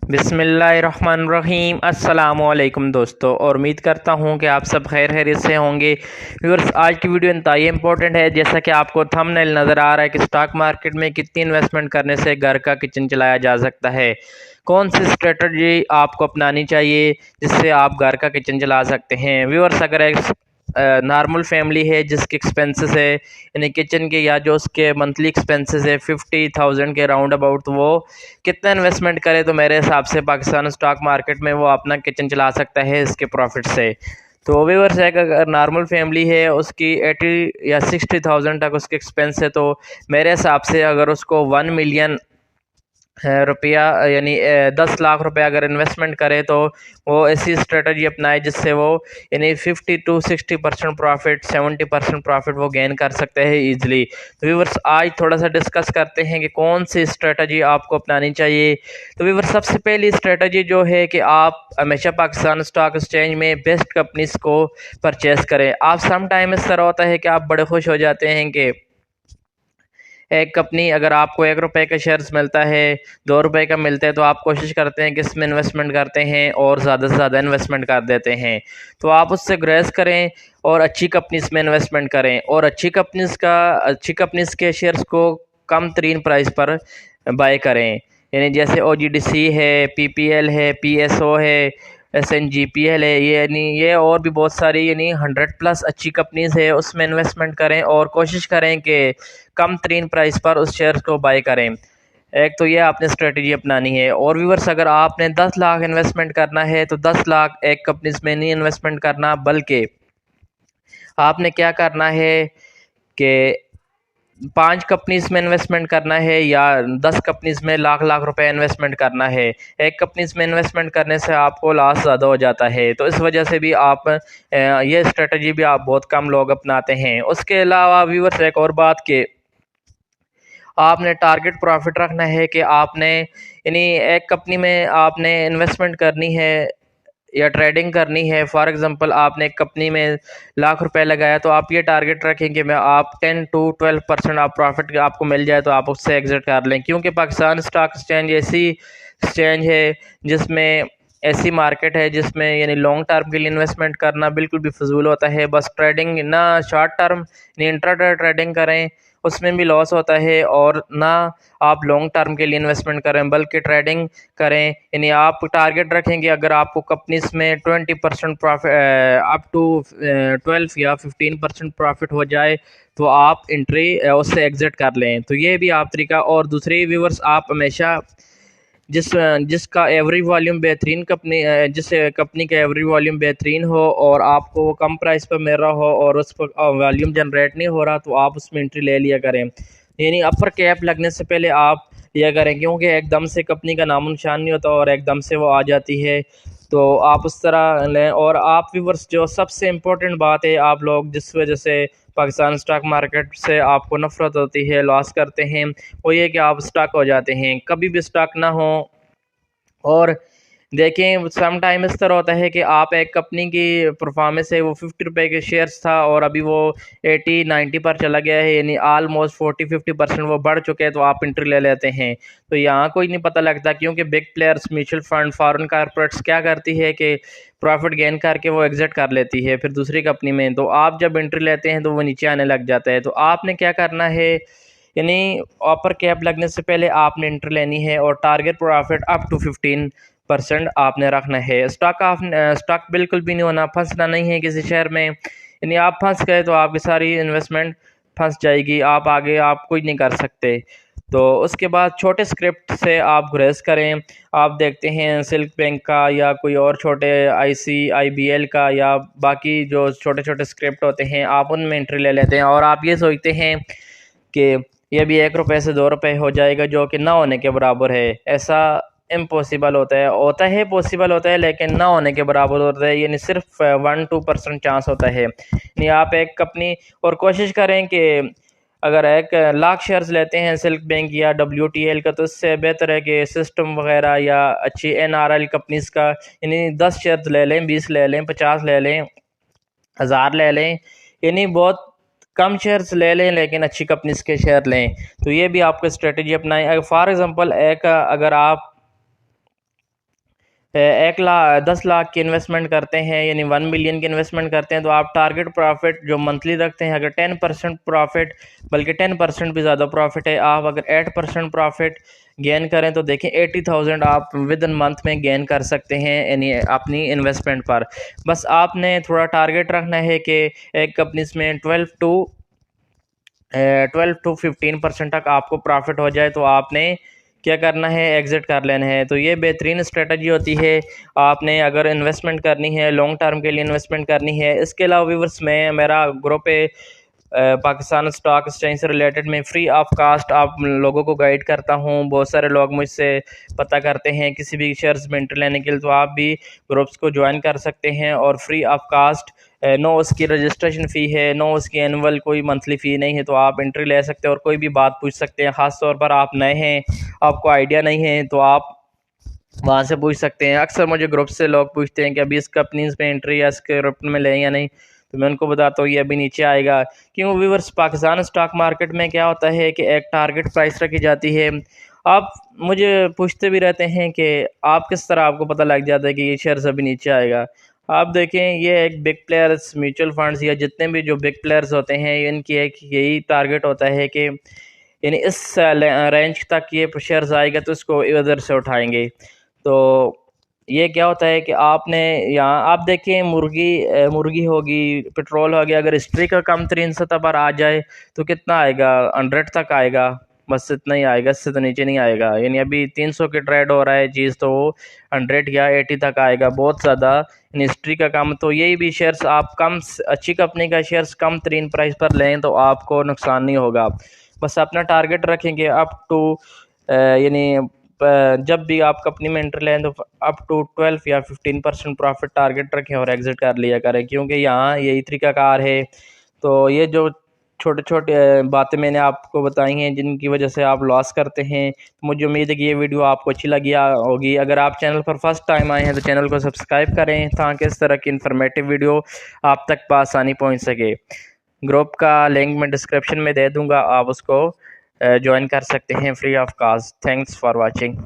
बिस्मिल्लाहिर्रहमानिर्रहीम अस्सलामुअलैकुम दोस्तों, और उम्मीद करता हूं कि आप सब खैर खैरियत से होंगे। व्यूअर्स, आज की वीडियो इंतहाई इंपॉर्टेंट है। जैसा कि आपको थंबनेल नज़र आ रहा है कि स्टॉक मार्केट में कितनी इन्वेस्टमेंट करने से घर का किचन चलाया जा सकता है, कौन सी स्ट्रेटजी आपको अपनानी चाहिए जिससे आप घर का किचन चला सकते हैं। व्यूअर्स, अगर एक नॉर्मल फैमिली है जिसके एक्सपेंसेस है यानी किचन के या जो उसके मंथली एक्सपेंसेस है 50,000 के राउंड अबाउट, तो वो कितना इन्वेस्टमेंट करे तो मेरे हिसाब से पाकिस्तान स्टॉक मार्केट में वो अपना किचन चला सकता है इसके प्रॉफिट से। तो व्यूअर्स, एक अगर नॉर्मल फैमिली है उसकी 80 या 60,000 तक उसके एक्सपेंस है, तो मेरे हिसाब से अगर उसको 1 मिलियन रुपया यानी 10 लाख रुपए अगर इन्वेस्टमेंट करे तो वो ऐसी स्ट्रेटजी अपनाए जिससे वो यानी 50 to 60% प्रॉफिट, 70% प्रॉफिट वो गेन कर सकते हैं ईजिली। तो व्यूअर्स, आज थोड़ा सा डिस्कस करते हैं कि कौन सी स्ट्रेटजी आपको अपनानी चाहिए। तो व्यूअर्स, सबसे पहली स्ट्रेटजी जो है कि आप हमेशा पाकिस्तान स्टॉक एक्सचेंज में बेस्ट कंपनीज को परचेस करें। आप सम टाइम इस तरह होता है कि आप बड़े खुश हो जाते हैं कि एक कंपनी अगर आपको 1 रुपये का शेयर्स मिलता है, 2 रुपये का मिलता है, तो आप कोशिश करते हैं कि इसमें इन्वेस्टमेंट करते हैं और ज़्यादा से ज़्यादा इन्वेस्टमेंट कर देते हैं। तो आप उससे ग्रेस करें और अच्छी कंपनीज में इन्वेस्टमेंट करें, और अच्छी कंपनीज के शेयर्स को कम तरीन प्राइस पर बाय करें। यानी जैसे OGDC है, PPL है, PSO है, SNGPL है, ये यानी ये और भी बहुत सारी यानी 100+ अच्छी कंपनीज है, उसमें इन्वेस्टमेंट करें और कोशिश करें कि कम तरीन प्राइस पर उस शेयर को बाय करें। एक तो ये आपने स्ट्रेटजी अपनानी है। और व्यूअर्स, अगर आपने 10 लाख इन्वेस्टमेंट करना है तो 10 लाख एक कंपनीज में नहीं इन्वेस्टमेंट करना, बल्कि आपने क्या करना है कि 5 कंपनीज में इन्वेस्टमेंट करना है या 10 कंपनीज में लाख लाख रुपए इन्वेस्टमेंट करना है। एक कंपनीज में इन्वेस्टमेंट करने से आपको लॉस ज़्यादा हो जाता है, तो इस वजह से भी आप ये स्ट्रेटजी भी आप बहुत कम लोग अपनाते हैं। उसके अलावा व्यूअर्स, एक और बात कि आपने टारगेट प्रॉफिट रखना है कि आपने यानी एक कंपनी में आपने इन्वेस्टमेंट करनी है या ट्रेडिंग करनी है। फॉर एग्जांपल, आपने एक कंपनी में लाख रुपए लगाया, तो आप ये टारगेट रखें कि मैं आप 10 to 12% आप प्रॉफिट आपको मिल जाए तो आप उससे एग्जिट कर लें। क्योंकि पाकिस्तान स्टॉक एक्सचेंज ऐसी एक्सचेंज है जिसमें ऐसी मार्केट है जिसमें यानी लॉन्ग टर्म के लिए इन्वेस्टमेंट करना बिल्कुल भी फजूल होता है। बस ट्रेडिंग ना शॉर्ट टर्म यानी इंट्राडे ट्रेडिंग करें, उसमें भी लॉस होता है, और ना आप लॉन्ग टर्म के लिए इन्वेस्टमेंट करें बल्कि ट्रेडिंग करें। यानी आप टारगेट रखेंगे अगर आपको कंपनीज में 20% प्रॉफिट अप टू 12 या 15% प्रॉफिट हो जाए तो आप एंट्री उससे एग्जिट कर लें। तो ये भी आप तरीका। और दूसरे व्यूवर्स, आप हमेशा जिसका एवरी वॉल्यूम बेहतरीन कंपनी जिस कंपनी का एवरी वॉल्यूम बेहतरीन हो और आपको वो कम प्राइस पर मिल रहा हो और उस पर वॉल्यूम जनरेट नहीं हो रहा, तो आप उसमें एंट्री ले लिया करें। यानी अपर कैप लगने से पहले आप लिया करें, क्योंकि एकदम से कंपनी का नामो निशान नहीं होता और एकदम से वो आ जाती है, तो आप उस तरह लें। और आप व्यूवर्स, जो सबसे इम्पोर्टेंट बात है, आप लोग जिस वजह से पाकिस्तान स्टॉक मार्केट से आपको नफरत होती है, लॉस करते हैं, वो ये कि आप स्टक हो जाते हैं। कभी भी स्टक ना हो। और देखें, सम टाइम इस तरह होता है कि आप एक कंपनी की परफॉर्मेंस है वो 50 रुपये के शेयर्स था और अभी वो 80-90 पर चला गया है, यानी ऑलमोस्ट 40-50% वो बढ़ चुके हैं, तो आप एंट्री ले लेते हैं। तो यहाँ कोई नहीं पता लगता, क्योंकि big players, mutual fund, foreign corporates क्या करती है कि प्रॉफिट गेन करके वो एग्जिट कर लेती है फिर दूसरी कंपनी में। तो आप जब एंट्री लेते हैं तो वो नीचे आने लग जाता है। तो आपने क्या करना है, यानी अपर कैप लगने से पहले आपने एंट्री लेनी है और टारगेट प्रॉफिट अप टू 15% आपने रखना है। स्टॉक बिल्कुल भी नहीं होना, फंसना नहीं है किसी शेयर में। यानी आप फंस गए तो आपकी सारी इन्वेस्टमेंट फंस जाएगी, आप आगे आप कुछ नहीं कर सकते। तो उसके बाद छोटे स्क्रिप्ट से आप ग्रेस करें। आप देखते हैं सिल्क बैंक का या कोई और छोटे ICIBL का या बाकी जो छोटे छोटे स्क्रिप्ट होते हैं, आप उनमें एंट्री ले लेते हैं और आप ये सोचते हैं कि ये भी 1 रुपये से 2 रुपये हो जाएगा, जो कि ना होने के बराबर है। ऐसा इम्पॉसिबल होता है पॉसिबल होता है, लेकिन ना होने के बराबर होता है। यानी सिर्फ 1-2% चांस होता है। यानी आप एक कंपनी और कोशिश करें कि अगर 1 लाख शेयर्स लेते हैं सिल्क बैंक या WTL का, तो इससे बेहतर है कि सिस्टम वगैरह या अच्छी NRL कंपनीज का यानी 10 शेयर्स ले लें, 20 ले लें, 50 ले लें, 1000 ले लें। यानी बहुत कम शेयर्स ले लें लेकिन अच्छी कंपनीज के शेयर लें। तो ये भी आपको स्ट्रेटजी अपनाएं। फॉर एग्जांपल, अगर आप 10 लाख की इन्वेस्टमेंट करते हैं यानी 1 मिलियन की इन्वेस्टमेंट करते हैं तो आप टारगेट प्रॉफिट जो मंथली रखते हैं अगर 10% प्रॉफिट, बल्कि 10% भी ज़्यादा प्रॉफिट है, आप अगर 8% प्रॉफिट गेन करें तो देखें 80,000 आप विद इन मंथ में गेन कर सकते हैं यानी अपनी इन्वेस्टमेंट पर। बस आपने थोड़ा टारगेट रखना है कि एक कंपनी में 12 to 15% तक आपको प्रॉफिट हो जाए तो आपने क्या करना है, एग्ज़िट कर लेना है। तो ये बेहतरीन स्ट्रेटजी होती है आपने अगर इन्वेस्टमेंट करनी है, लॉन्ग टर्म के लिए इन्वेस्टमेंट करनी है। इसके अलावा व्यूअर्स में मेरा ग्रुप है पाकिस्तान स्टॉक एक्सचेंज से रिलेटेड, में फ्री ऑफ कास्ट आप लोगों को गाइड करता हूँ। बहुत सारे लोग मुझसे पता करते हैं किसी भी शेयर्स में एंट्री लेने के लिए, तो आप भी ग्रुप्स को ज्वाइन कर सकते हैं और फ्री ऑफ कास्ट, नो उसकी रजिस्ट्रेशन फ़ी है, नो उसकी एनुअल कोई मंथली फ़ी नहीं है, तो आप एंट्री ले सकते हैं और कोई भी बात पूछ सकते हैं। ख़ास तौर पर आप नए हैं, आपको आइडिया नहीं है, तो आप वहाँ से पूछ सकते हैं। अक्सर मुझे ग्रुप से लोग पूछते हैं कि अभी इस कंपनीज़ में एंट्री या इसके ग्रुप में लें या नहीं, तो मैं उनको बताता हूँ ये अभी नीचे आएगा। क्यों व्यूअर्स, पाकिस्तान स्टॉक मार्केट में क्या होता है कि एक टारगेट प्राइस रखी जाती है। आप मुझे पूछते भी रहते हैं कि आप किस तरह आपको पता लग जाता है कि ये शेयर्स अभी नीचे आएगा। आप देखें, ये एक बिग प्लेयर्स म्यूचुअल फंड्स या जितने भी जो बिग प्लेयर्स होते हैं, इनकी एक यही टारगेट होता है कि यानी इस रेंज तक ये शेयर्स आएगा तो इसको इधर से उठाएंगे। तो ये क्या होता है कि आपने यहाँ आप देखें, मुर्गी होगी, पेट्रोल हो गया, अगर हिस्ट्री का कम तरीन सतह पर आ जाए तो कितना आएगा, 100 तक आएगा, बस इतना ही आएगा, इससे तो नीचे नहीं आएगा। यानी अभी 300 के ट्रेड हो रहा है चीज़, तो 100 या 80 तक आएगा, बहुत ज़्यादा हिस्ट्री का कम। तो यही भी शेयर्स आप कम अच्छी कंपनी का शेयर्स कम तरीन प्राइस पर लें तो आपको नुकसान नहीं होगा। बस अपना टारगेट रखेंगे अप टू यानी जब भी आप कंपनी में एंटर लें तो अप टू 12 या 15% प्रॉफिट टारगेट रखें और एग्जिट कर लिया करें, क्योंकि यहाँ यही तरीकाकार है। तो ये जो छोटे छोटे बातें मैंने आपको बताई हैं जिनकी वजह से आप लॉस करते हैं, मुझे उम्मीद है कि ये वीडियो आपको अच्छी लगी होगी। अगर आप चैनल पर फर्स्ट टाइम आए हैं तो चैनल को सब्सक्राइब करें ताकि इस तरह की इन्फॉर्मेटिव वीडियो आप तक आसानी पहुँच सके। ग्रुप का लिंक मैं डिस्क्रिप्शन में दे दूँगा, आप उसको ज्वाइन कर सकते हैं free of cost. Thanks for watching.